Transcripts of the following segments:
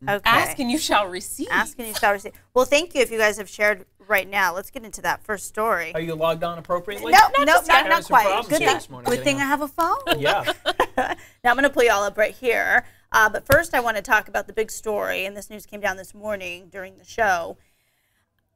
Okay. Ask and you shall receive. Ask and you shall receive. Well, thank you if you guys have shared right now. Let's get into that first story. Are you logged on appropriately? No, not Having some quite. problems Good here thing, this morning good thing I have a phone. Yeah. Now I'm going to pull you all up right here. But first I want to talk about the big story, and this news came down this morning during the show.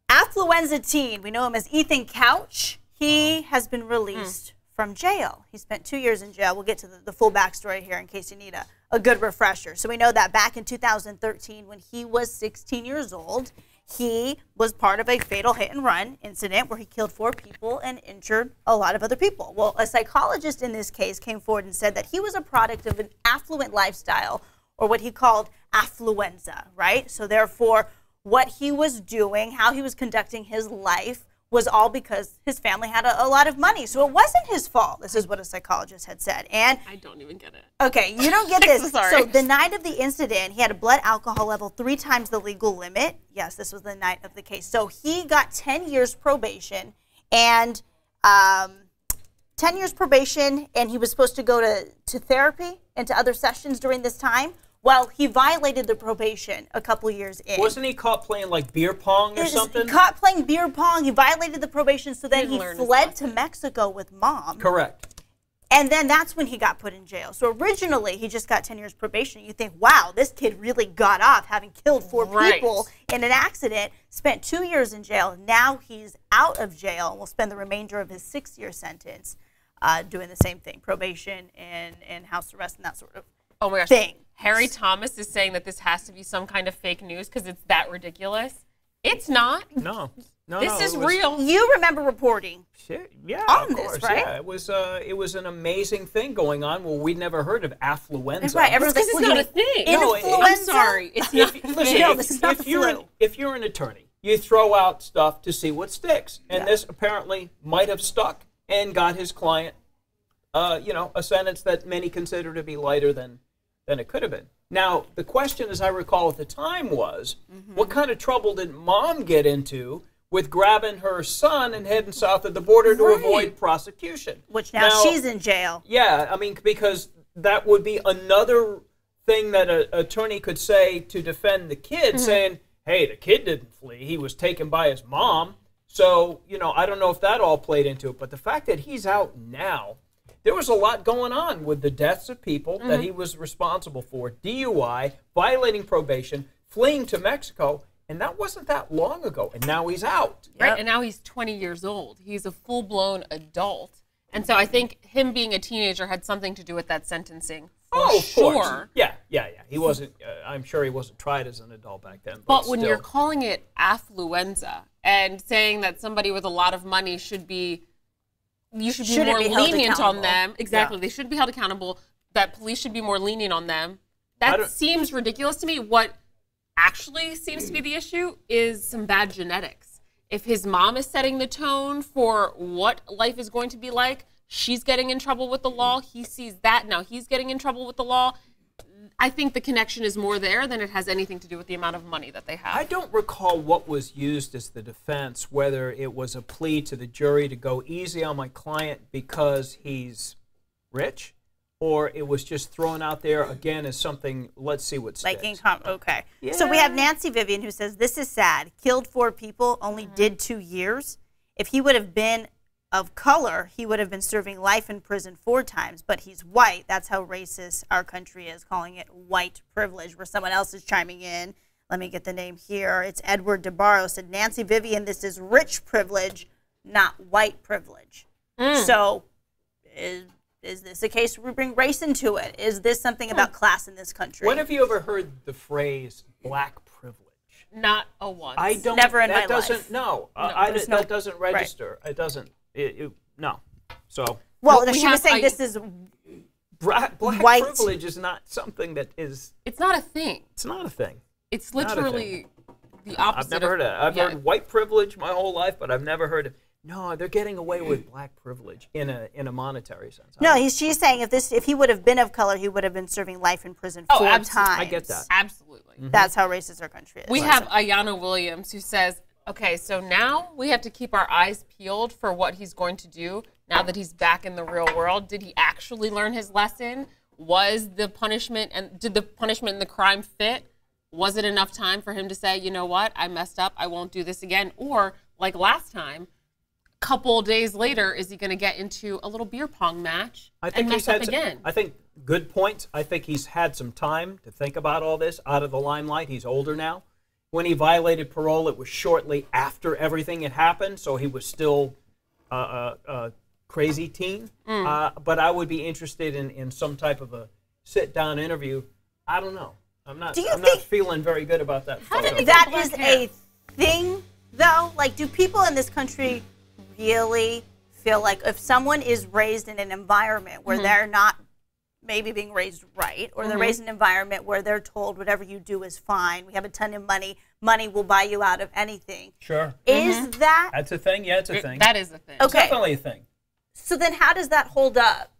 Affluenza Teen, we know him as Ethan Couch. He has been released from jail. He spent 2 years in jail. We'll get to the full backstory here in case you need a good refresher. So we know that back in 2013, when he was 16 years old, he was part of a fatal hit-and-run incident where he killed 4 people and injured a lot of other people. Well, a psychologist in this case came forward and said that he was a product of an affluent lifestyle, or what he called affluenza, right? So therefore, what he was doing, how he was conducting his life, was all because his family had a lot of money. So it wasn't his fault. This is what a psychologist had said. And I don't even get it. okay, you don't get this. Sorry. So the night of the incident, he had a blood alcohol level 3 times the legal limit. Yes, this was the night of the case. So he got 10 years probation and 10 years probation, and he was supposed to go to therapy and to other sessions during this time. Well, he violated the probation a couple years in. Wasn't he caught playing like beer pong or something? Caught playing beer pong. He violated the probation, so then he fled to Mexico with mom. Correct. And then that's when he got put in jail. So originally, he just got 10 years probation. You think, wow, this kid really got off having killed 4 people in an accident, spent 2 years in jail. Now he's out of jail and will spend the remainder of his 6-year sentence doing the same thing, probation and house arrest and that sort of thing. Harry Thomas is saying that this has to be some kind of fake news because it's that ridiculous. It's not. No. This is real. You remember reporting on of course, this, right? Yeah, it was an amazing thing going on. Well, we'd never heard of affluenza. Right, everyone's like, it's not a thing. I'm sorry, it's not. Listen, no, this is not the flu. If you're an attorney, you throw out stuff to see what sticks, and this apparently might have stuck and got his client, a sentence that many consider to be lighter than it could have been. Now, the question, as I recall at the time, was, what kind of trouble did mom get into with grabbing her son and heading south of the border to avoid prosecution? Which now she's in jail. Yeah, I mean, because that would be another thing that an attorney could say to defend the kid, saying, hey, the kid didn't flee. He was taken by his mom. So, I don't know if that all played into it. But the fact that he's out now, there was a lot going on with the deaths of people that he was responsible for, DUI, violating probation, fleeing to Mexico, and that wasn't that long ago, and now he's out. Right, and now he's 20 years old. He's a full-blown adult. And so I think him being a teenager had something to do with that sentencing. Of course. Yeah. He wasn't, I'm sure he wasn't tried as an adult back then. But when you're calling it affluenza and saying that somebody with a lot of money should be more lenient on them. Exactly. Yeah. They should be held accountable. That police should be more lenient on them. That seems ridiculous to me. What actually seems to be the issue is some bad genetics. If his mom is setting the tone for what life is going to be like, she's getting in trouble with the law. He sees that. Now he's getting in trouble with the law. I think the connection is more there than it has anything to do with the amount of money that they have. I don't recall what was used as the defense, whether it was a plea to the jury to go easy on my client because he's rich, or it was just thrown out there again as something, let's see what sticks. Okay. Yeah. So we have Nancy Vivian who says, this is sad. Killed 4 people, only did 2 years. If he would have been of color, he would have been serving life in prison 4 times, but he's white. That's how racist our country is, calling it white privilege, where someone else is chiming in. Let me get the name here. It's Edward DeBarro said, Nancy Vivian, this is rich privilege, not white privilege. So is this a case where we bring race into it? Is this something about class in this country? When have you ever heard the phrase black privilege? Not a once. I don't. Never in my life. No, that doesn't register. Right. It doesn't. No. So. Well, she was saying this is black privilege is not something that is. It's not a thing. It's not a thing. It's literally the opposite. I've never heard of it. I've heard white privilege my whole life, but I've never heard of. No, they're getting away with black privilege in a monetary sense. No, she's saying if he would have been of color, he would have been serving life in prison 4 times. I get that. Absolutely. That's how racist our country is. We have Ayana Williams who says, okay, so now we have to keep our eyes peeled for what he's going to do now that he's back in the real world. Did he actually learn his lesson? Was the punishment and did the punishment and the crime fit? Was it enough time for him to say, you know what, I messed up, I won't do this again? Or, like last time, a couple days later, is he going to get into a little beer pong match and mess up again? I think good points. I think he's had some time to think about all this, out of the limelight. He's older now. When he violated parole, it was shortly after everything had happened, so he was still a crazy teen. But I would be interested in some type of a sit-down interview. I don't know. I'm not feeling very good about that. That is a thing, though. Like, do people in this country really feel like if someone is raised in an environment where they're not maybe being raised right, or they're raised in an environment where they're told whatever you do is fine, we have a ton of money, money will buy you out of anything. Sure. Is that? That's a thing? Yeah, it's a thing. That is a thing. Okay. It's definitely a thing. So then how does that hold up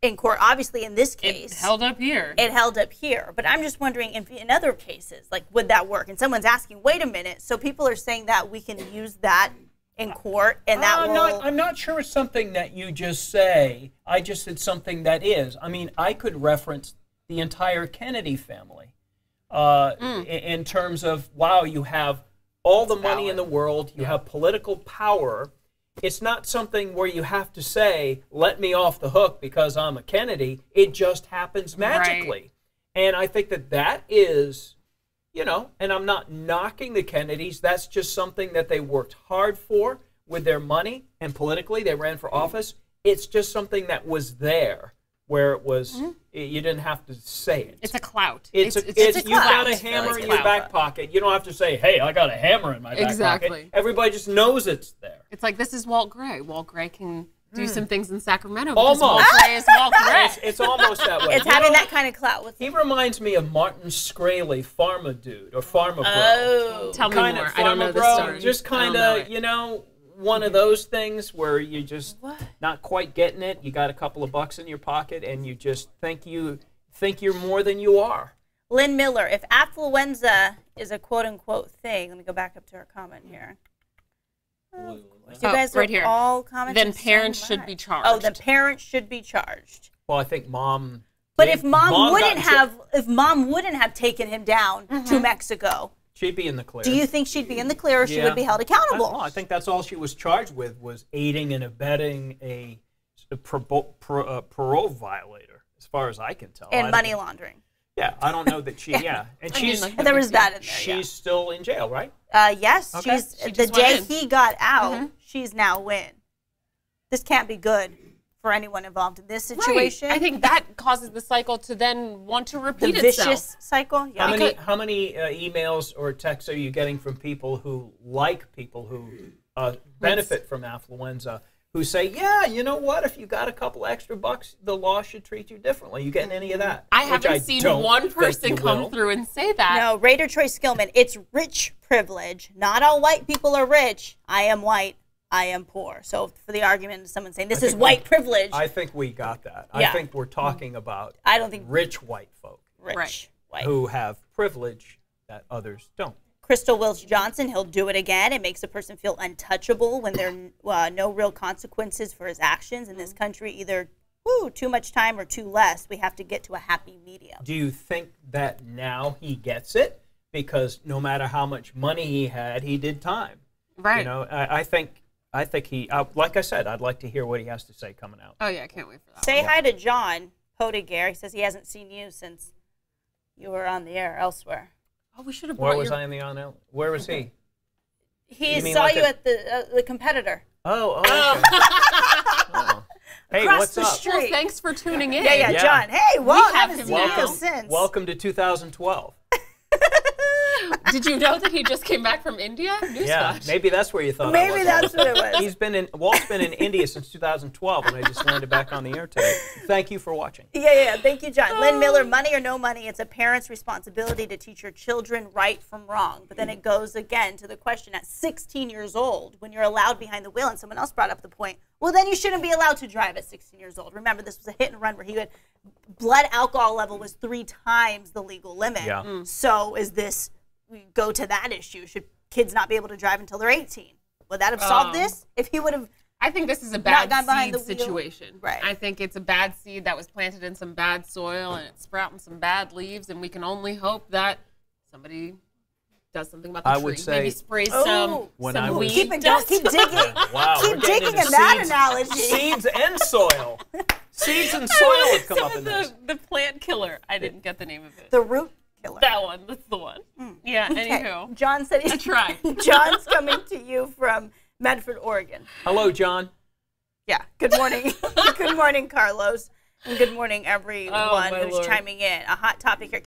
in court? Obviously, in this case. It held up here. It held up here. But I'm just wondering, in other cases, like, would that work? And someone's asking, wait a minute, so people are saying that we can use that in court, and that I'm not sure it's something that you just say. I just said something that is. I mean, I could reference the entire Kennedy family in terms of, wow, you have all the money in the world, you have political power. It's not something where you have to say, let me off the hook because I'm a Kennedy. It just happens magically. Right. And I think that is, you know, and I'm not knocking the Kennedys. That's just something that they worked hard for with their money, and politically they ran for office. It's just something that was there, where it was, you didn't have to say it. It's a clout. It's a You've clout. got a hammer in your back pocket. You don't have to say, hey, I got a hammer in my back pocket. Everybody just knows it's there. It's like, this is Walt Gray. Walt Gray can do some things in Sacramento. Almost. Walt Gray is Walt Gray. It's almost that way. It's having that kind of clout. He reminds me of Martin Scraley, Pharma Dude, or Pharma Bro. Oh. Tell me more. I don't know this story. Just kind of, you know, one of those things where you just not quite getting it. You got a couple of bucks in your pocket, and you just think you're more than you are. Lynn Miller, if affluenza is a quote-unquote thing, let me go back up to her comment here. You guys right are here. all commenting. Then parents should be charged. Oh, the parents should be charged. Well, I think mom. But if mom wouldn't have taken him down to Mexico, she'd be in the clear. Do you think she'd be in the clear, or she would be held accountable? I think that's all she was charged with, was aiding and abetting a parole violator, as far as I can tell. And money laundering. Yeah, I don't know that she. Yeah, and there was that in there. She's still in jail, right? Yes, okay. She the day he got out, she's now in. This can't be good for anyone involved in this situation. Right. I think that causes the cycle to then want to repeat itself. The vicious cycle. Yeah. How many emails or texts are you getting from people who benefit from affluenza, who say, yeah, you know what, if you got a couple extra bucks, the law should treat you differently? You getting any of that? I haven't seen one person come through and say that. No, Raider Troy Skillman, it's rich privilege. Not all white people are rich. I am white. I am poor. So for the argument of someone saying this is white privilege. I think we got that. Yeah. I think we're talking about rich white folk. Rich white. Who have privilege that others don't. Crystal Wills Johnson, he'll do it again. It makes a person feel untouchable when there are no real consequences for his actions in this country, either too much time or too less. We have to get to a happy medium. Do you think that now he gets it? Because no matter how much money he had, he did time. Right. You know, I think he, like I said, I'd like to hear what he has to say coming out. Oh, yeah, I can't wait for that. Say hi to John Potiger. He says he hasn't seen you since you were on the air elsewhere. Oh, we should have Where was I in the on? Where was he? He saw you at the competitor. Oh. Oh. Hey, across what's the up? street. Well, thanks for tuning in. Yeah, John. Hey, well, haven't seen you since. Welcome to 2012. Did you know that he just came back from India? Newsflash. Yeah, maybe that's where you thought. Maybe that's what it was. Walt's been in India since 2012, and I just landed back on the air today. Thank you for watching. Yeah. Thank you, John. Lynn Miller, money or no money, it's a parent's responsibility to teach your children right from wrong. But then it goes again to the question at 16 years old, when you're allowed behind the wheel, and someone else brought up the point, well, then you shouldn't be allowed to drive at 16 years old. Remember, this was a hit and run where he had blood alcohol level was 3 times the legal limit. Yeah. So we go to that issue. Should kids not be able to drive until they're 18? Would that have solved this? If he would have I think this is a bad seed the situation. Right. I think it's a bad seed that was planted in some bad soil and it's sprouting some bad leaves, and we can only hope that somebody does something about the tree. would say, maybe spray some weed. Keep digging. Wow, Keep digging in that analogy. Seeds and soil. Seeds and soil have come up in this. The plant killer. I didn't get the name of it. The root killer. That one. That's the one. Yeah. Okay. Anywho, John said he's tried. John's coming to you from Medford, Oregon. Hello, John. Yeah. Good morning. Good morning, Carlos. And good morning, everyone who's chiming in. A hot topic here.